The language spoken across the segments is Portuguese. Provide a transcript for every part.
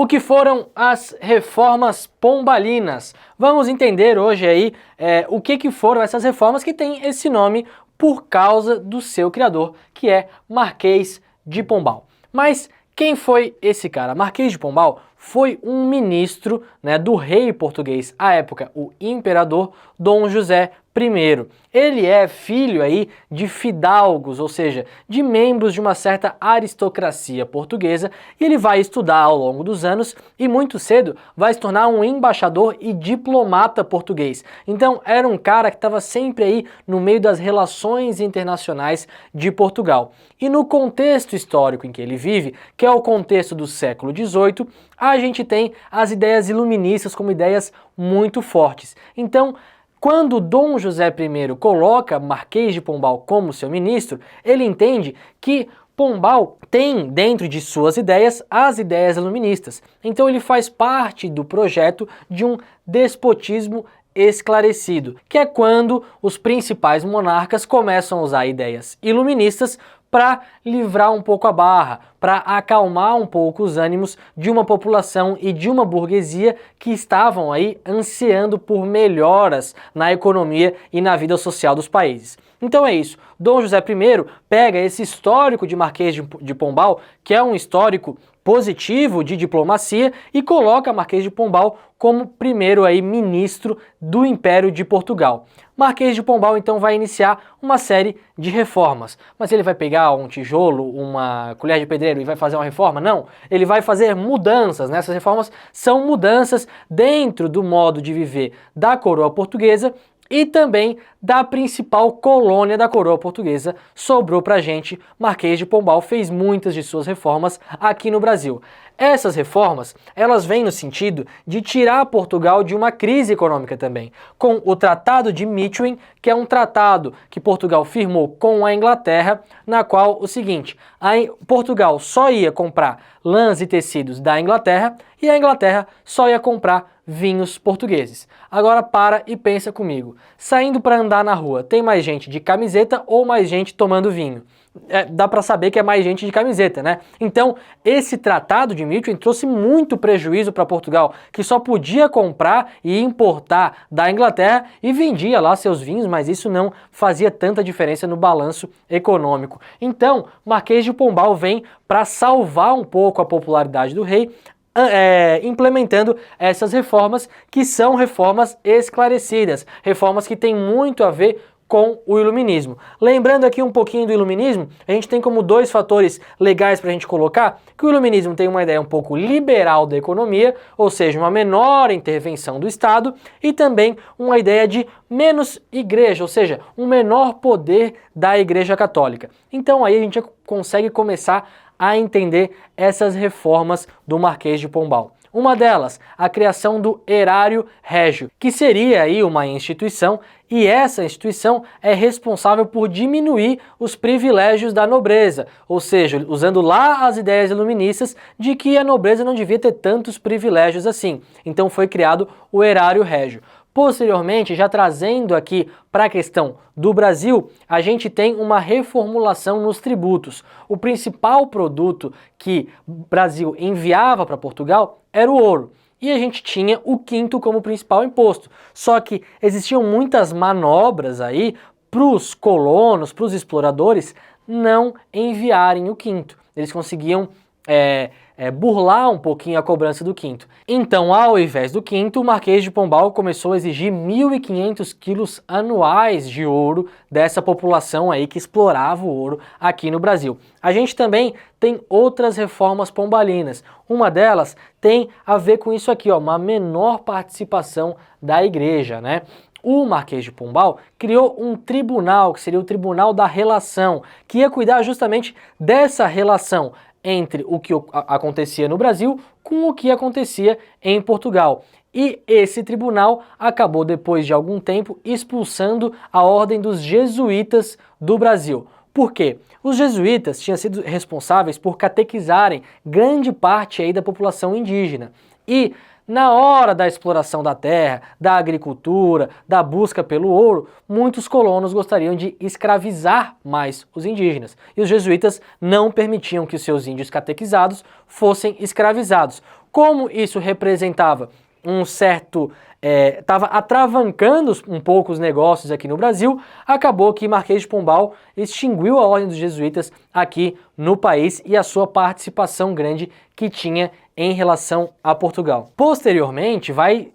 O que foram as reformas pombalinas? Vamos entender hoje aí o que foram essas reformas que têm esse nome por causa do seu criador, que é Marquês de Pombal. Mas quem foi esse cara? Marquês de Pombal foi um ministro, do rei português à época, o imperador Dom José I. Ele é filho aí de fidalgos, ou seja, de membros de uma certa aristocracia portuguesa, e ele vai estudar ao longo dos anos e muito cedo vai se tornar um embaixador e diplomata português. Então era um cara que estava sempre aí no meio das relações internacionais de Portugal. E no contexto histórico em que ele vive, que é o contexto do século XVIII, a gente tem as ideias iluministas como ideias muito fortes. Então, quando Dom José I coloca Marquês de Pombal como seu ministro, ele entende que Pombal tem dentro de suas ideias as ideias iluministas. Então ele faz parte do projeto de um despotismo esclarecido, que é quando os principais monarcas começam a usar ideias iluministas para livrar um pouco a barra, para acalmar um pouco os ânimos de uma população e de uma burguesia que estavam aí ansiando por melhoras na economia e na vida social dos países. Então é isso, Dom José I pega esse histórico de Marquês de Pombal, que é um histórico positivo de diplomacia, e coloca Marquês de Pombal como primeiro aí ministro do Império de Portugal. Marquês de Pombal então vai iniciar uma série de reformas, mas ele vai pegar um tijolo, uma colher de pedreiro e vai fazer uma reforma? Não, ele vai fazer mudanças, Essas reformas são mudanças dentro do modo de viver da coroa portuguesa e também da principal colônia da coroa portuguesa. Sobrou pra gente. Marquês de Pombal fez muitas de suas reformas aqui no Brasil. Essas reformas, elas vêm no sentido de tirar Portugal de uma crise econômica também, com o Tratado de Methuen, que é um tratado que Portugal firmou com a Inglaterra, na qual o seguinte, Portugal só ia comprar lãs e tecidos da Inglaterra e a Inglaterra só ia comprar vinhos portugueses. Agora para e pensa comigo, saindo para andar na rua, tem mais gente de camiseta ou mais gente tomando vinho? Dá para saber que é mais gente de camiseta, Então, esse Tratado de Methuen trouxe muito prejuízo para Portugal, que só podia comprar e importar da Inglaterra e vendia lá seus vinhos, mas isso não fazia tanta diferença no balanço econômico. Então, Marquês de Pombal vem para salvar um pouco a popularidade do rei, implementando essas reformas que são reformas esclarecidas, reformas que têm muito a ver com o iluminismo. Lembrando aqui um pouquinho do iluminismo, a gente tem como dois fatores legais para a gente colocar, que o iluminismo tem uma ideia um pouco liberal da economia, ou seja, uma menor intervenção do Estado, e também uma ideia de menos igreja, ou seja, um menor poder da Igreja Católica. Então aí a gente consegue começar a entender essas reformas do Marquês de Pombal. Uma delas, a criação do Erário Régio, que seria aí uma instituição, e essa instituição é responsável por diminuir os privilégios da nobreza, ou seja, usando lá as ideias iluministas de que a nobreza não devia ter tantos privilégios assim. Então foi criado o Erário Régio. Posteriormente, já trazendo aqui para a questão do Brasil, a gente tem uma reformulação nos tributos. O principal produto que o Brasil enviava para Portugal era o ouro. E a gente tinha o quinto como principal imposto. Só que existiam muitas manobras aí para os colonos, para os exploradores, não enviarem o quinto. Eles conseguiam burlar um pouquinho a cobrança do quinto. Então, ao invés do quinto, o Marquês de Pombal começou a exigir 1.500 quilos anuais de ouro dessa população aí que explorava o ouro aqui no Brasil. A gente também tem outras reformas pombalinas. Uma delas tem a ver com isso aqui, uma menor participação da igreja, O Marquês de Pombal criou um tribunal, que seria o Tribunal da Relação, que ia cuidar justamente dessa relação entre o que acontecia no Brasil com o que acontecia em Portugal. E esse tribunal acabou, depois de algum tempo, expulsando a Ordem dos Jesuítas do Brasil. Por quê? Os jesuítas tinham sido responsáveis por catequizarem grande parte aí da população indígena. E na hora da exploração da terra, da agricultura, da busca pelo ouro, muitos colonos gostariam de escravizar mais os indígenas. E os jesuítas não permitiam que os seus índios catequizados fossem escravizados. Como isso representava um certo... estava atravancando um pouco os negócios aqui no Brasil, acabou que Marquês de Pombal extinguiu a Ordem dos Jesuítas aqui no país e a sua participação grande que tinha em relação a Portugal. Posteriormente, vai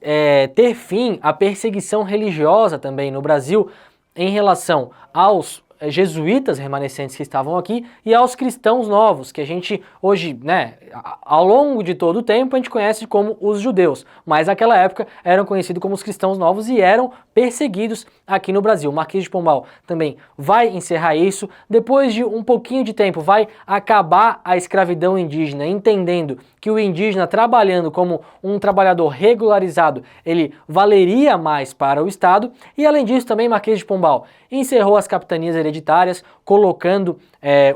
ter fim a perseguição religiosa também no Brasil em relação aos jesuítas remanescentes que estavam aqui e aos cristãos novos, que a gente hoje, né, ao longo de todo o tempo a gente conhece como os judeus, mas naquela época eram conhecidos como os cristãos novos e eram perseguidos aqui no Brasil. O Marquês de Pombal também vai encerrar isso, depois de um pouquinho de tempo vai acabar a escravidão indígena, entendendo que o indígena trabalhando como um trabalhador regularizado, ele valeria mais para o Estado, e além disso também Marquês de Pombal encerrou as capitanias hereditárias, colocando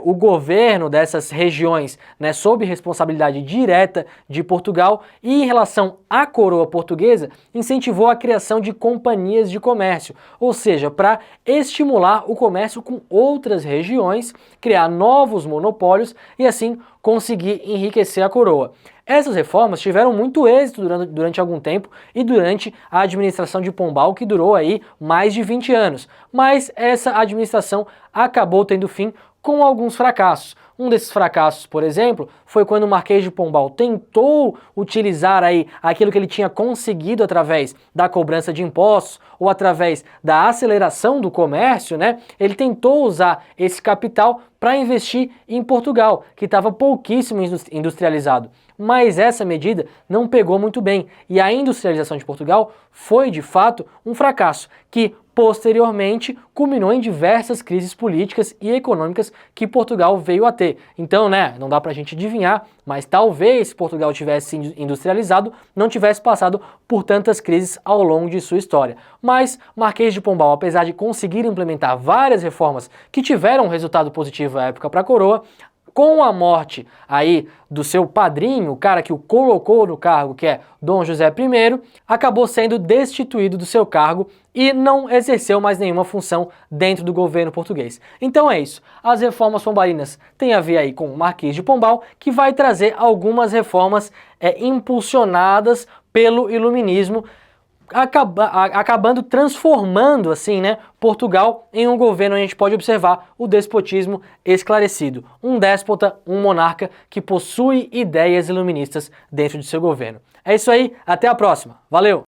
o governo dessas regiões, né, sob responsabilidade direta de Portugal, e em relação à coroa portuguesa, incentivou a criação de companhias de comércio, ou seja, para estimular o comércio com outras regiões, criar novos monopólios e assim conseguir enriquecer a coroa. Essas reformas tiveram muito êxito durante algum tempo e durante a administração de Pombal, que durou aí mais de 20 anos, mas essa administração acabou tendo fim com alguns fracassos. Um desses fracassos, por exemplo, foi quando o Marquês de Pombal tentou utilizar aí aquilo que ele tinha conseguido através da cobrança de impostos ou através da aceleração do comércio, né? Ele tentou usar esse capital para investir em Portugal, que estava pouquíssimo industrializado. Mas essa medida não pegou muito bem e a industrialização de Portugal foi, de fato, um fracasso que posteriormente culminou em diversas crises políticas e econômicas que Portugal veio a ter. Então, né, não dá pra gente adivinhar, mas talvez se Portugal tivesse se industrializado, não tivesse passado por tantas crises ao longo de sua história. Mas Marquês de Pombal, apesar de conseguir implementar várias reformas que tiveram um resultado positivo à época para a coroa, com a morte aí do seu padrinho, o cara que o colocou no cargo, que é Dom José I, acabou sendo destituído do seu cargo e não exerceu mais nenhuma função dentro do governo português. Então é isso, as reformas pombalinas têm a ver aí com o Marquês de Pombal, que vai trazer algumas impulsionadas pelo iluminismo, acabando transformando, assim, né, Portugal em um governo onde a gente pode observar o despotismo esclarecido. Um déspota, um monarca que possui ideias iluministas dentro de seu governo. É isso aí, até a próxima. Valeu!